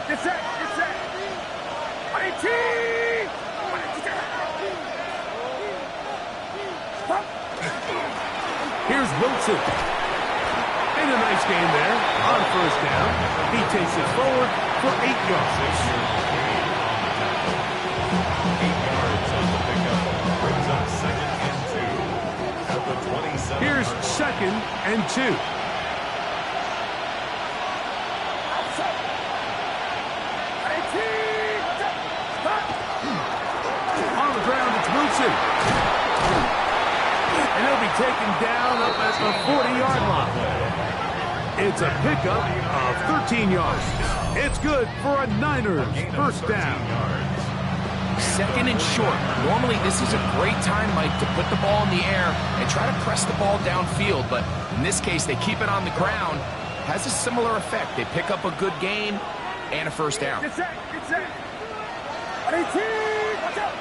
Get set. Get set. 18. Here's Wilson. And a nice game there on first down. He takes it forward for 8 yards. 8 yards on the pickup. Brings up 2nd and 2 at the 27. Here's 2nd and 2. On the ground, it's Wilson. And he'll be taken down up at the 40-yard line. It's a pickup of 13 yards. It's good for a Niners first down. 2nd and short. Normally, this is a great time, Mike, to put the ball in the air and try to press the ball downfield. But in this case, they keep it on the ground. Has a similar effect. They pick up a good gain and a first down. Get set. Get set. 18. Watch out.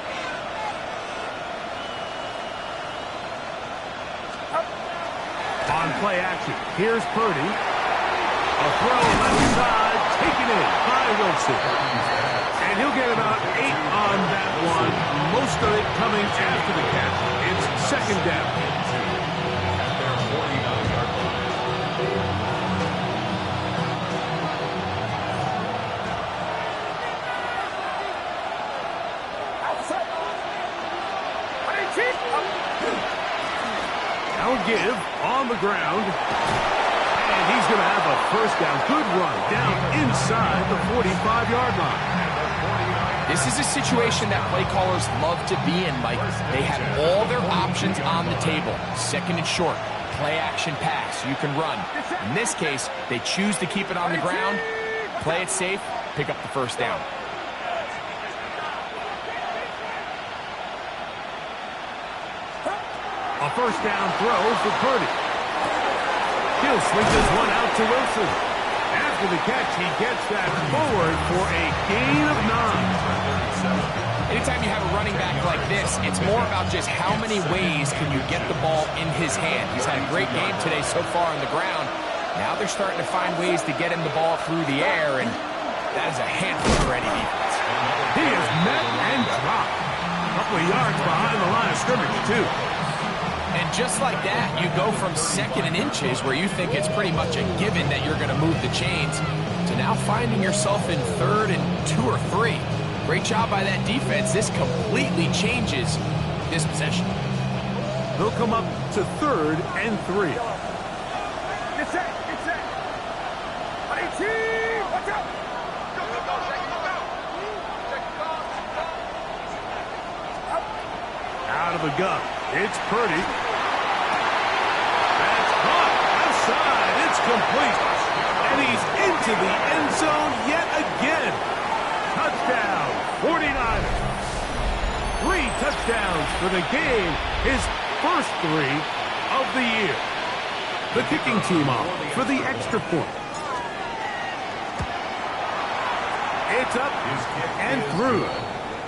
On play action, here's Purdy. A throw left side, taken in by Wilson. And he'll get about 8 on that one, most of it coming after the catch. It's 2nd down. At their 49-yard line. Now a give on the ground. And he's going to have a first down. Good run down inside the 45-yard line. This is a situation that play callers love to be in, Mike. They have all their options on the table. 2nd and short, play action pass, you can run. In this case, they choose to keep it on the ground, play it safe, pick up the first down. A first down throw for Purdy. He'll swing this one out to Wilson. After the catch, he gets that forward for a gain of 9. Anytime you have a running back like this, it's more about just how many ways can you get the ball in his hand. He's had a great game today so far on the ground. Now they're starting to find ways to get him the ball through the air, and that is a handful for any defense. He is met and dropped. A couple of yards behind the line of scrimmage, too. And just like that, you go from 2nd and inches, where you think it's pretty much a given that you're going to move the chains, to now finding yourself in 3rd and 2 or 3. Great job by that defense. This completely changes this possession. They'll come up to 3rd and 3. Get set. Get set. 18. Watch out. Go, go, go. Shake it, go. Shake it, go. Out of the gun. It's Purdy. That's caught. Outside. It's complete. And he's into the end zone yet again. Touchdown, 49ers. 3 touchdowns for the game. His first 3 of the year. The kicking team off for the extra point. It's up and through.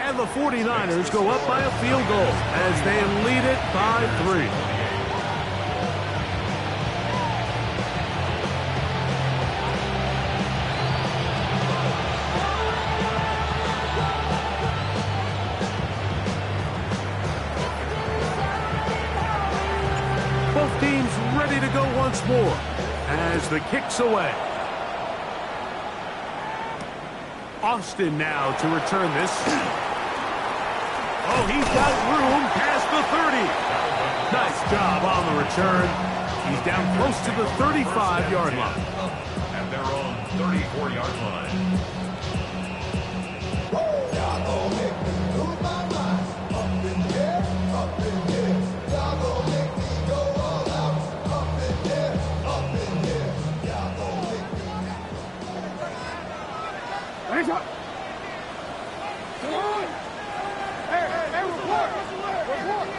And the 49ers go up by a field goal as they lead it by 3. Both teams ready to go once more as the kick's away. Austin now to return this. Oh, he's got room past the 30. Nice job on the return. He's down close to the 35-yard line. At their own 34-yard line. Raise up. Come on. Hey, report. Report.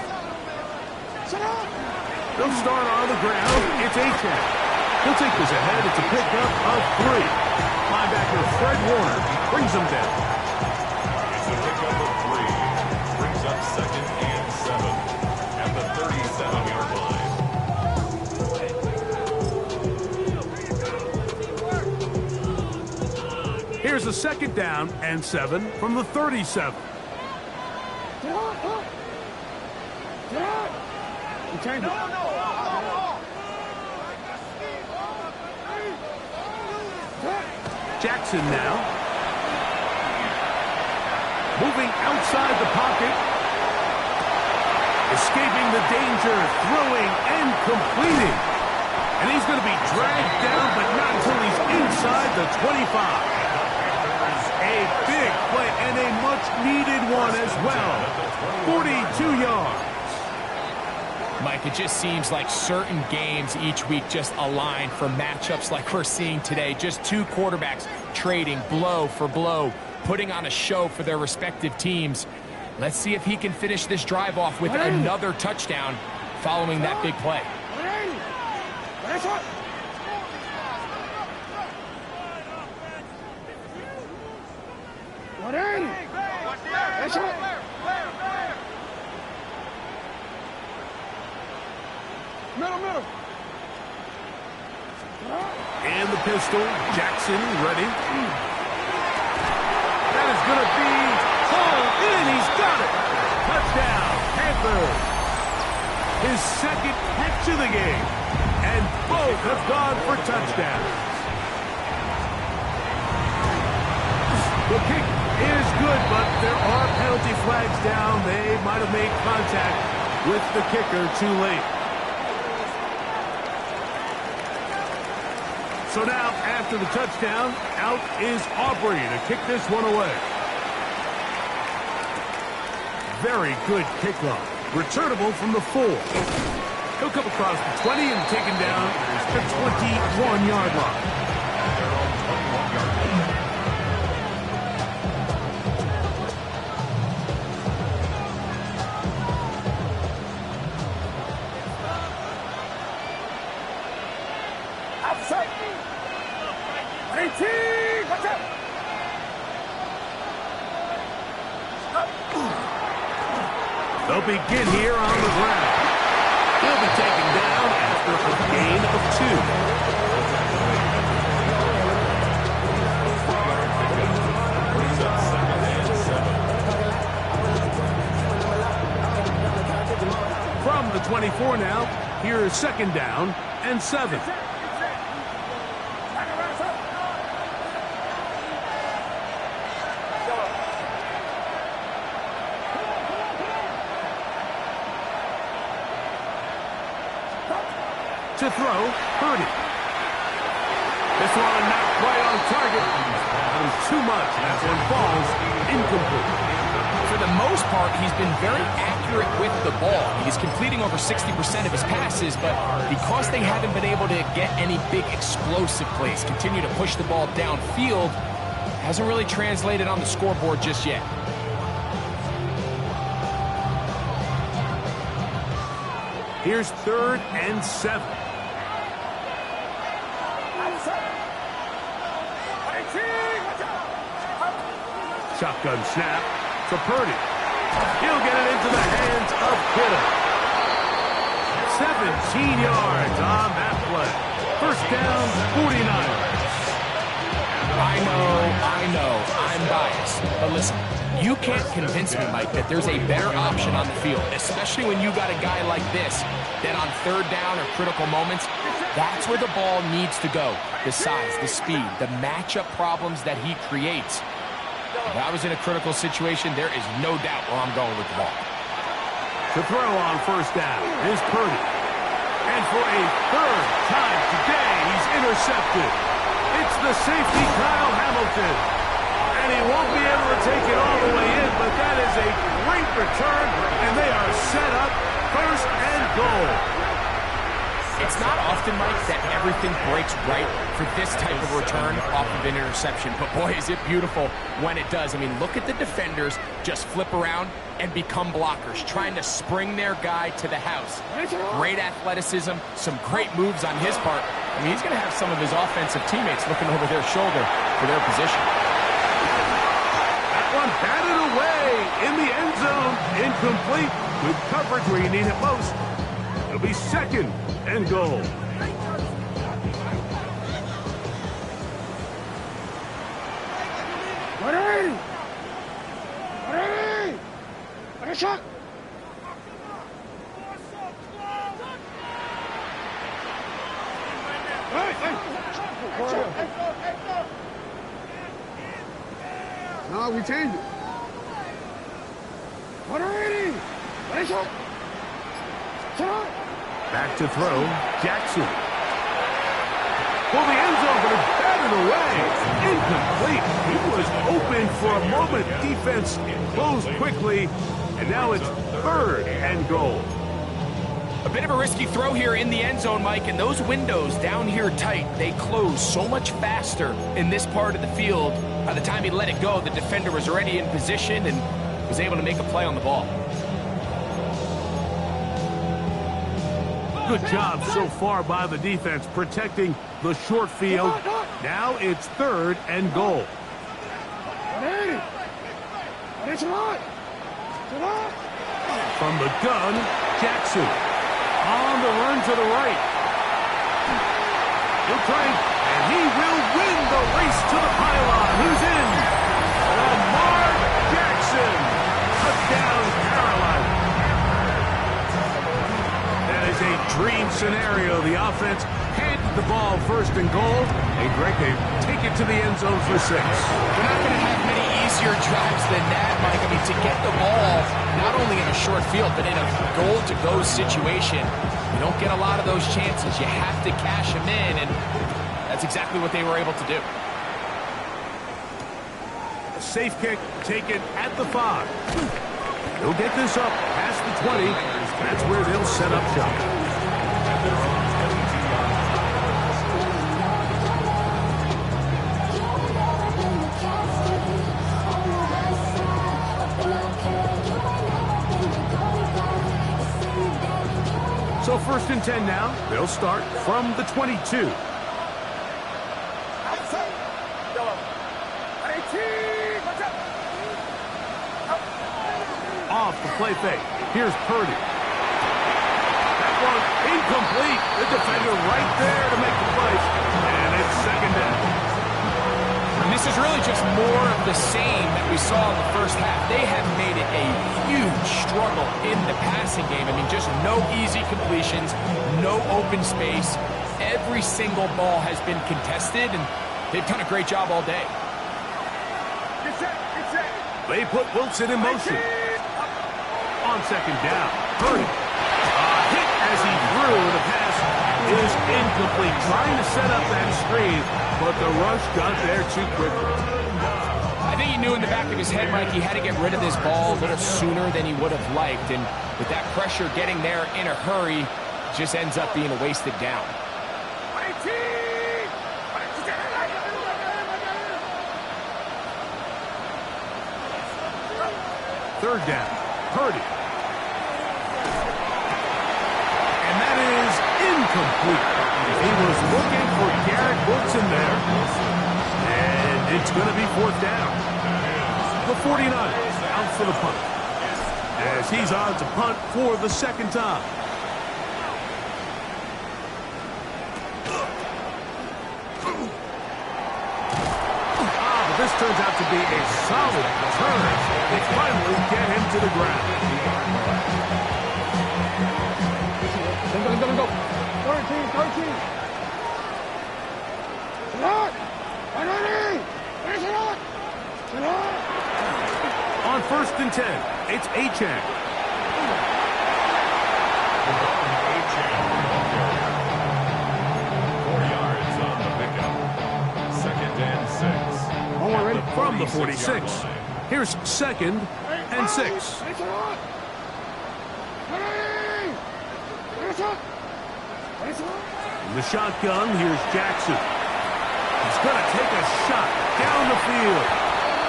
Shut up. They'll start on the ground. It's A-Chan. He'll take this ahead. It's a pickup of 3. Linebacker Fred Warner brings him down. It's a pickup of 3. Brings up 2nd and 7 at the 37-yard line. Here's a 2nd down and 7 from the 37. Jackson now. Moving outside the pocket. Escaping the danger, throwing and completing. And he's going to be dragged down, but not until he's inside the 25. A big play and a much-needed one as well. 42 yards. Mike, it just seems like certain games each week just align for matchups like we're seeing today. Just two quarterbacks trading blow for blow, putting on a show for their respective teams. Let's see if he can finish this drive off with another touchdown following that big play. Middle. And the pistol, Jackson ready. That is going to be hauled in. He's got it. Touchdown, Panthers. His 2nd catch of the game. And both have gone for touchdowns. The kick is good, but there are penalty flags down. They might have made contact with the kicker too late. So now, after the touchdown, out is Aubrey to kick this one away. Very good kickoff. Returnable from the 4. He'll come across the 20 and taken down at the 21-yard line. They'll begin here on the ground. He'll be taken down after a gain of 2. From the 24 now, here is 2nd down and 7. To throw, Purdy. This one not quite on target. Too much. That one falls incomplete. For the most part, he's been very accurate with the ball. He's completing over 60% of his passes, but because they haven't been able to get any big explosive plays, continue to push the ball downfield, hasn't really translated on the scoreboard just yet. Here's 3rd and 7. Shotgun snap to Purdy. He'll get it into the hands of Kittle. 17 yards on that play. 1st down, 49ers. I know, I'm biased. But listen, you can't convince me, Mike, that there's a better option on the field, especially when you got a guy like this, that on 3rd down or critical moments, that's where the ball needs to go. The size, the speed, the matchup problems that he creates. If I was in a critical situation, there is no doubt where I'm going with the ball. To throw on 1st down is Purdy. And for a 3rd time today, he's intercepted. It's the safety, Kyle Hamilton. And he won't be able to take it all the way in, but that is a great return, and they are set up 1st and goal. It's not often, Mike, that everything breaks right for this type of return off of an interception. But, boy, is it beautiful when it does. I mean, look at the defenders just flip around and become blockers, trying to spring their guy to the house. Great athleticism, some great moves on his part. I mean, he's going to have some of his offensive teammates looking over their shoulder for their position. That one batted away in the end zone. Incomplete with coverage where you need it most. It'll be 2nd and goal. No, we changed it. 180. Back to throw, Jackson. For the end zone, but it's batted away. Incomplete. He was open for a moment. Defense closed quickly, and now it's 3rd and goal. A bit of a risky throw here in the end zone, Mike, and those windows down here tight, they close so much faster in this part of the field. By the time he let it go, the defender was already in position and was able to make a play on the ball. Good job so far by the defense protecting the short field. Now it's 3rd and goal. From the gun, Jackson. On the run to the right. He'll try, and he will win the race to the pylon. Who's in? Lamar Jackson. Touchdown, Carolina. That is a dream scenario. The offense handed the ball 1st and goal. And Greg, they take it to the end zone for 6. They're not going to have many easier drives than that, Mike. I mean, to get the ball not only in a short field, but in a goal-to-go situation, you don't get a lot of those chances. You have to cash them in, and that's exactly what they were able to do. A safe kick taken at the 5. They'll get this up past the 20. That's where they'll set up shop. So 1st and 10 now. They'll start from the 22. Off the play fake. Here's Purdy. That one incomplete. The defender right there to make the play. And it's 2nd down. And this is really just more of the same that we saw in the first half. They have made it a huge struggle in the passing game. I mean, just no easy completions, no open space. Every single ball has been contested, and they've done a great job all day. They put Wilson in motion. On 2nd down, Purdy. Hit as he threw. The pass is incomplete. Trying to set up that screen, but the rush got there too quickly. I think he knew in the back of his head, Mike, he had to get rid of this ball a little sooner than he would have liked. And with that pressure getting there in a hurry, it just ends up being a wasted down. 3rd down, Purdy. And that is incomplete. He was looking for Garrett Wilson there. And it's going to be 4th down. The 49ers out for the punt. As he's on to punt for the 2nd time. This turns out to be a solid return. They finally get him to the ground. Go. 13. On 1st and 10, it's Achane. 4 yards on the pickup. 2nd and 6. From the 46. Here's 2nd and 6. In the shotgun, here's Jackson. He's going to take a shot down the field.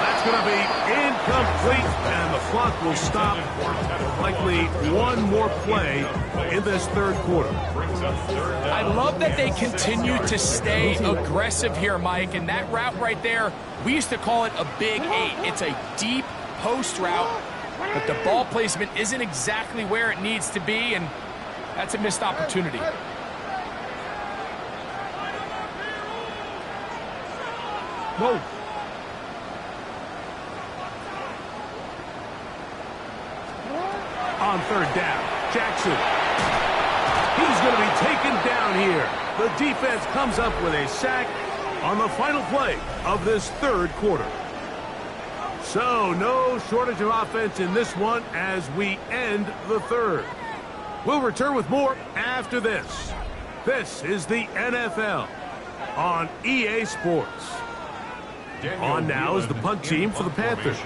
That's going to be incomplete, and the clock will stop. Likely one more play in this 3rd quarter. I love that they continue to stay aggressive here, Mike, and that route right there, we used to call it a big 8. It's a deep post route, but the ball placement isn't exactly where it needs to be, and that's a missed opportunity. Whoa. on third down. Jackson. He's going to be taken down here. The defense comes up with a sack on the final play of this third quarter. So, no shortage of offense in this one as we end the third. We'll return with more after this. This is the NFL on EA Sports. On now is the punt team for the Panthers,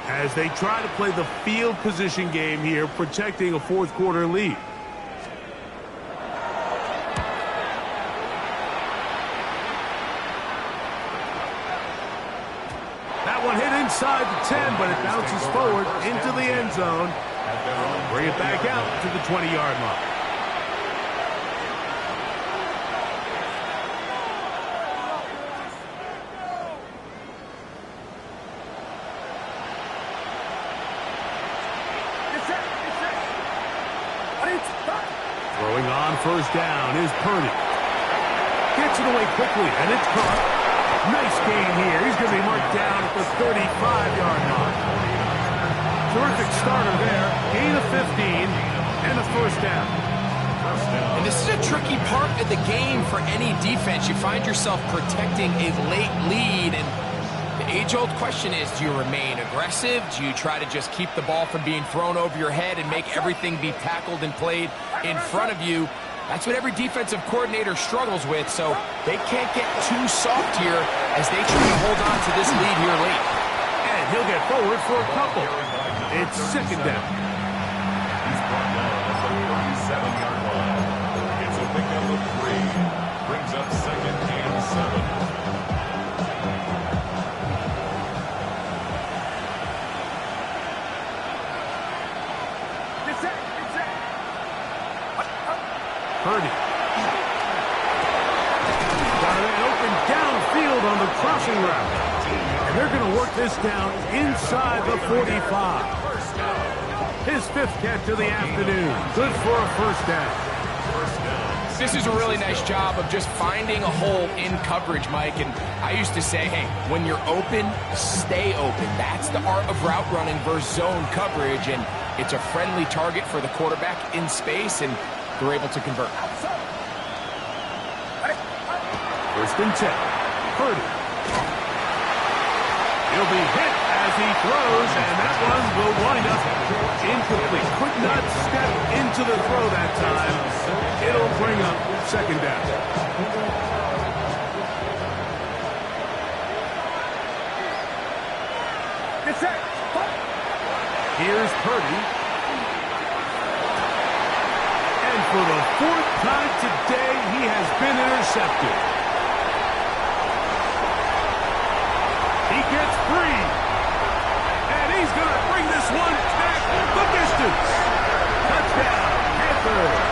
as they try to play the field position game here, protecting a fourth quarter lead. That one hit inside the 10, but it bounces forward into the end zone. Bring it back out to the 20-yard line. Throwing on first down is Purdy. Gets it away quickly, and it's caught. Nice gain here. He's going to be marked down at the 35-yard line. Terrific starter there. Gain of 15 and a first down. And this is a tricky part of the game for any defense. You find yourself protecting a late lead, and the age-old question is, do you remain aggressive? Do you try to just keep the ball from being thrown over your head and make everything be tackled and played in front of you? That's what every defensive coordinator struggles with, so they can't get too soft here as they try to hold on to this lead here late. And he'll get forward for a couple. It's second down. He's brought down at the 37-yard line. It's a pickup of 3. Brings up second and 7. Purdy. Got it open downfield on the crossing route. And they're going to work this down inside the 45. His 5th catch of the afternoon. Good for a first down. This is a really nice job of just finding a hole in coverage, Mike. And I used to say, hey, when you're open, stay open. That's the art of route running versus zone coverage. And it's a friendly target for the quarterback in space, and they're able to convert. First and 10. Purdy. He'll be hit as he throws, and that one will wind up incomplete. Could not step into the throw that time. It'll bring up second down. Here's Purdy. And for the 4th time today, he has been intercepted. He gets free. And he's going to bring this one back the distance. Touchdown, Panthers.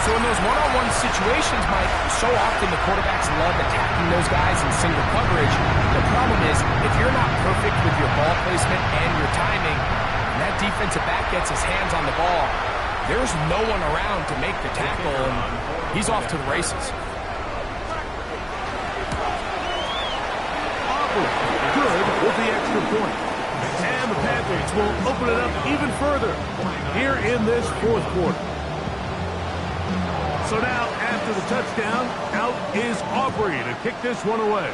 So in those one-on-one situations, Mike, so often the quarterbacks love attacking those guys in single coverage. The problem is, if you're not perfect with your ball placement and your timing, and that defensive back gets his hands on the ball, there's no one around to make the tackle, and he's off to the races. Good with the extra point. And the Panthers will open it up even further here in this 4th quarter. So now, after the touchdown, out is Aubrey to kick this one away.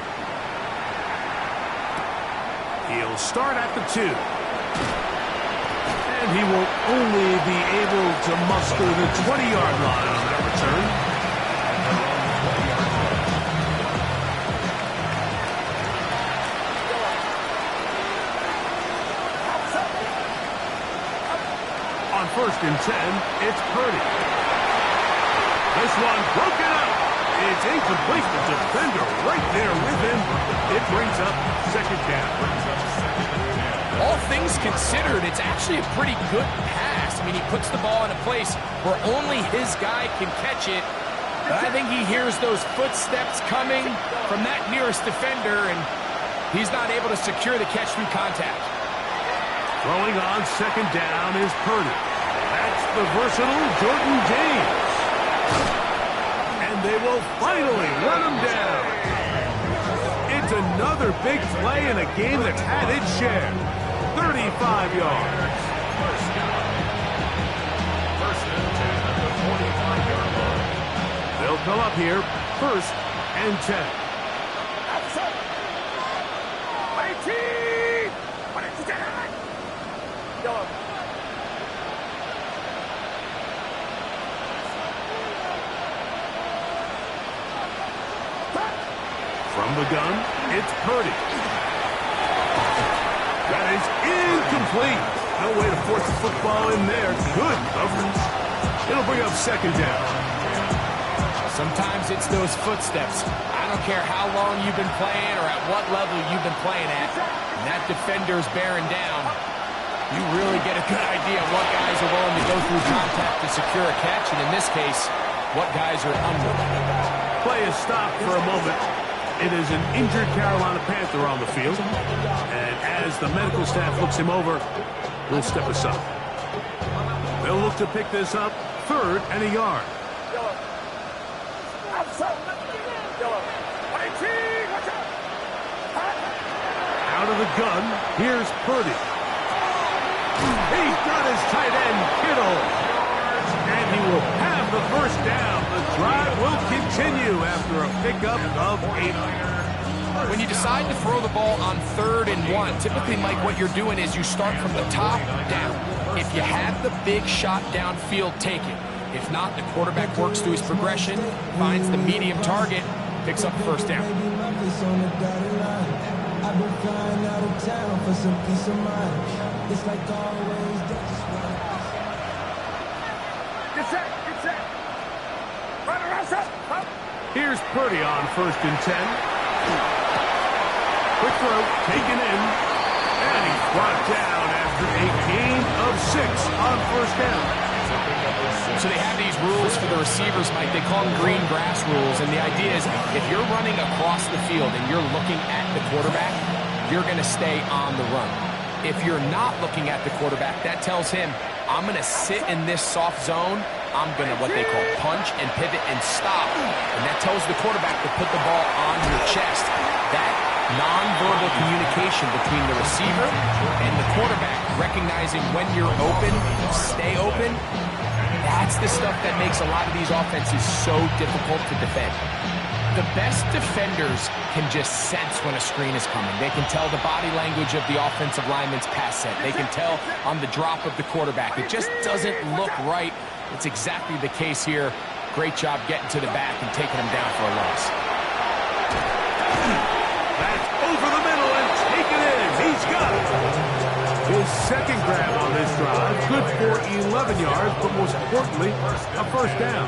He'll start at the 2. And he will only be able to muster the 20-yard line on that return. On first and 10, it's Purdy. This one broken up. It's incomplete. The defender right there with him. It brings up second down. All things considered, it's actually a pretty good pass. I mean, he puts the ball in a place where only his guy can catch it. But I think he hears those footsteps coming from that nearest defender, and he's not able to secure the catch through contact. Throwing on second down is Purdy. That's the versatile Jordan James. And they will finally run him down. It's another big play in a game that's had its share. 35 yards. First down. First and 10 at the 45-yard line. They'll come up here, 1st and 10. From the gun, it's Purdy. That is incomplete. No way to force the football in there. Good coverage. It'll bring up 2nd down. Sometimes it's those footsteps. I don't care how long you've been playing or at what level you've been playing at. When that defender's bearing down, you really get a good idea of what guys are willing to go through contact to secure a catch, and in this case, what guys are unwilling. Play is stopped for a moment. It is an injured Carolina Panther on the field. And as the medical staff looks him over, we'll step aside. They'll look to pick this up, 3rd and a yard. Out of the gun, here's Purdy. He's got his tight end, Kittle. And he will have the 1st down. The drive will continue after a pickup of 8. When you decide to throw the ball on 3rd and 1, typically, Mike, what you're doing is you start from the top down. If you have the big shot downfield, take it. If not, the quarterback works through his progression, finds the medium target, picks up 1st down. I've been flying out of town for some peace of mind. It's like always. Get set, get set. Run around, set. Here's Purdy on 1st and 10. Quick throw, taken in. And he's brought down after a gain of 6 on 1st down. So they have these rules for the receivers, Mike. They call them green grass rules. And the idea is if you're running across the field and you're looking at the quarterback, you're going to stay on the run. If you're not looking at the quarterback, that tells him, I'm going to sit in this soft zone. I'm going to what they call punch and pivot and stop. And that tells the quarterback to put the ball on your chest. That nonverbal communication between the receiver and the quarterback, recognizing when you're open, stay open, that's the stuff that makes a lot of these offenses so difficult to defend. The best defenders can just sense when a screen is coming. They can tell the body language of the offensive lineman's pass set. They can tell on the drop of the quarterback. It just doesn't look right. It's exactly the case here. Great job getting to the back and taking him down for a loss. That's over the middle and taken in. He's got it. His 2nd grab on this drive, good for 11 yards, but most importantly, a 1st down.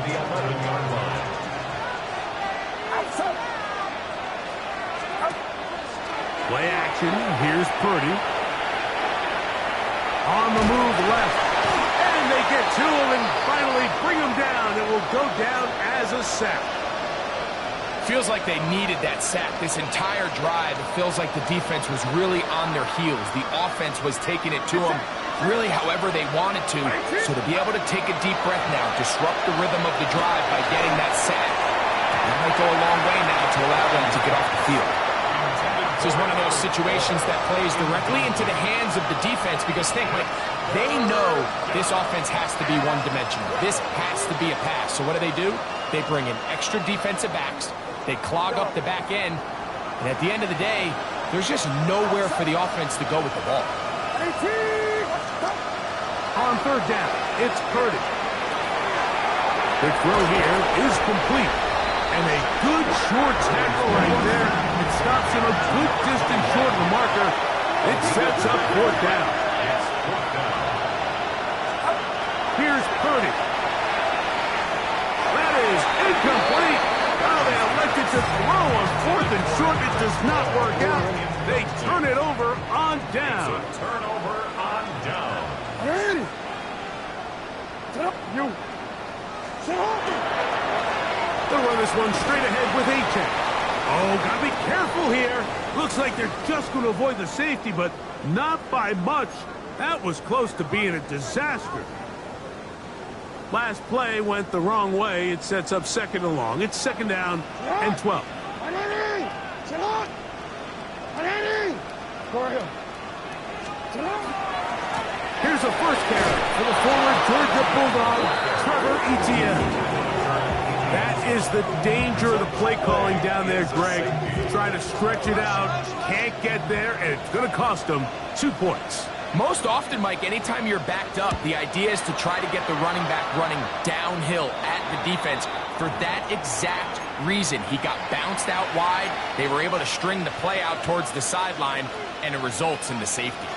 Play action, here's Purdy. On the move left, and they get to him and finally bring him down. It will go down as a sack. Feels like they needed that sack. This entire drive, it feels like the defense was really on their heels. The offense was taking it to them really however they wanted to. So to be able to take a deep breath now, disrupt the rhythm of the drive by getting that sack, that might go a long way now to allow them to get off the field. This is one of those situations that plays directly into the hands of the defense because think, Mike, they know this offense has to be one-dimensional. This has to be a pass. So what do? They bring in extra defensive backs. They clog up the back end, and at the end of the day, there's just nowhere for the offense to go with the ball. On 3rd down, it's Purdy. The throw here is complete, and a good short tackle right there. It stops him a good distance short of the marker. It sets up 4th down. Here's Purdy. That is incomplete. Now they elected to throw on 4th and short. It does not work out. They turn it over on down. It's a turnover on down. Ready? Sit up, you. Sit up. They'll run this one straight ahead with 8-10. Oh, gotta be careful here. Looks like they're just going to avoid the safety, but not by much. That was close to being a disaster. Last play went the wrong way. It sets up 2nd and long. It's 2nd down and 12. Here's a first carry for the former Georgia Bulldog, Trevor Etienne. That is the danger of the play calling down there, Greg. Trying to stretch it out, can't get there, and it's going to cost them 2 points. Most often, Mike, anytime you're backed up, the idea is to try to get the running back running downhill at the defense. For that exact reason, he got bounced out wide. They were able to string the play out towards the sideline, and it results in the safety.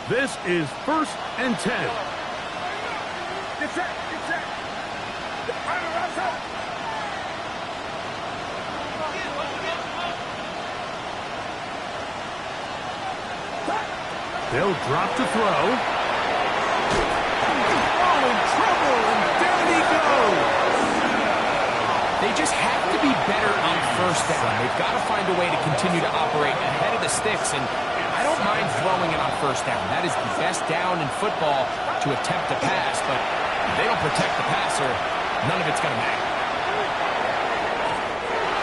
This is 1st and 10. Get set, get set. They'll drop to throw. Oh, in trouble, and down he goes. They just have to be better on first down. They've got to find a way to continue to operate ahead of the sticks, and I don't mind throwing it on first down. That is the best down in football to attempt to pass, but if they don't protect the passer, none of it's going to matter.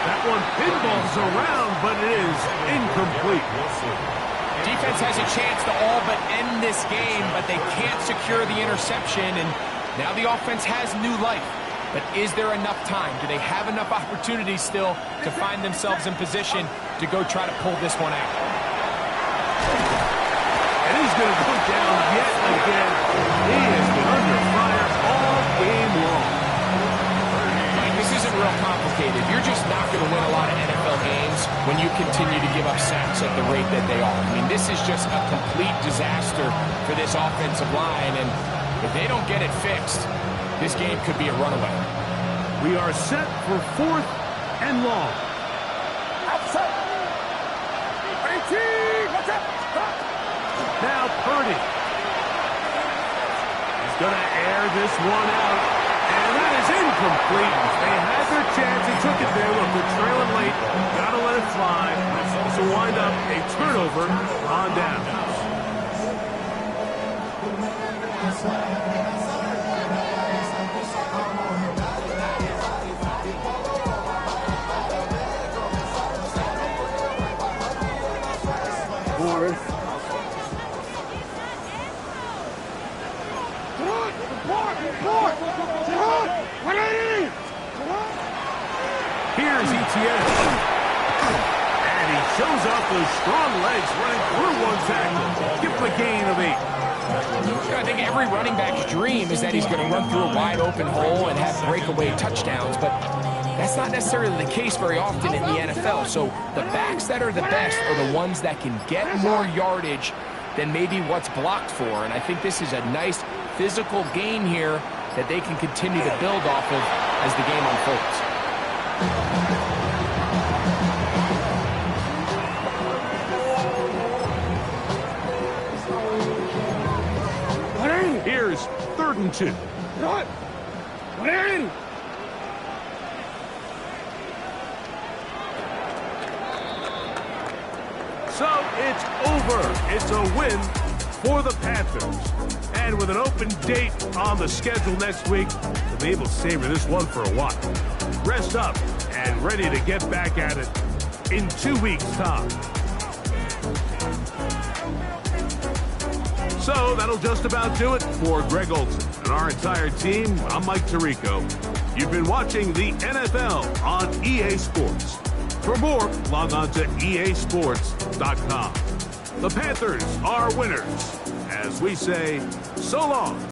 That one pinballs around, but it is incomplete. Defense has a chance to all but end this game, but they can't secure the interception, and now the offense has new life. But is there enough time? Do they have enough opportunities still to find themselves in position to go try to pull this one out? And he's going to go down yet again. He has been under fire all game long. Mike, this isn't real complicated. You're just not going to win a lot of NFL games when you continue to give up sacks at the rate that they are. I mean, this is just a complete disaster for this offensive line, and if they don't get it fixed, this game could be a runaway. We are set for 4th and long. Outside. 18, watch out. Now Purdy. He's going to air this one out. And that is incomplete. They had their chance. They took it there. Look, they're trailing late. Got to let it fly. This will wind up a turnover on down. Here's Etienne. And he shows off those strong legs running through one tackle. Give him a gain of 8. I think every running back's dream is that he's going to run through a wide open hole and have breakaway touchdowns, but that's not necessarily the case very often in the NFL. So the backs that are the best are the ones that can get more yardage than maybe what's blocked for. And I think this is a nice physical gain here that they can continue to build off of as the game unfolds. Here's 3rd and 2. So it's over. It's a win for the Panthers. And with an open date on the schedule next week, they'll be able to savor this one for a while. Rest up and ready to get back at it in 2 weeks' time. So that'll just about do it for Greg Olson and our entire team. I'm Mike Tirico. You've been watching the NFL on EA Sports. For more, log on to easports.com. The Panthers are winners. As we say, so long.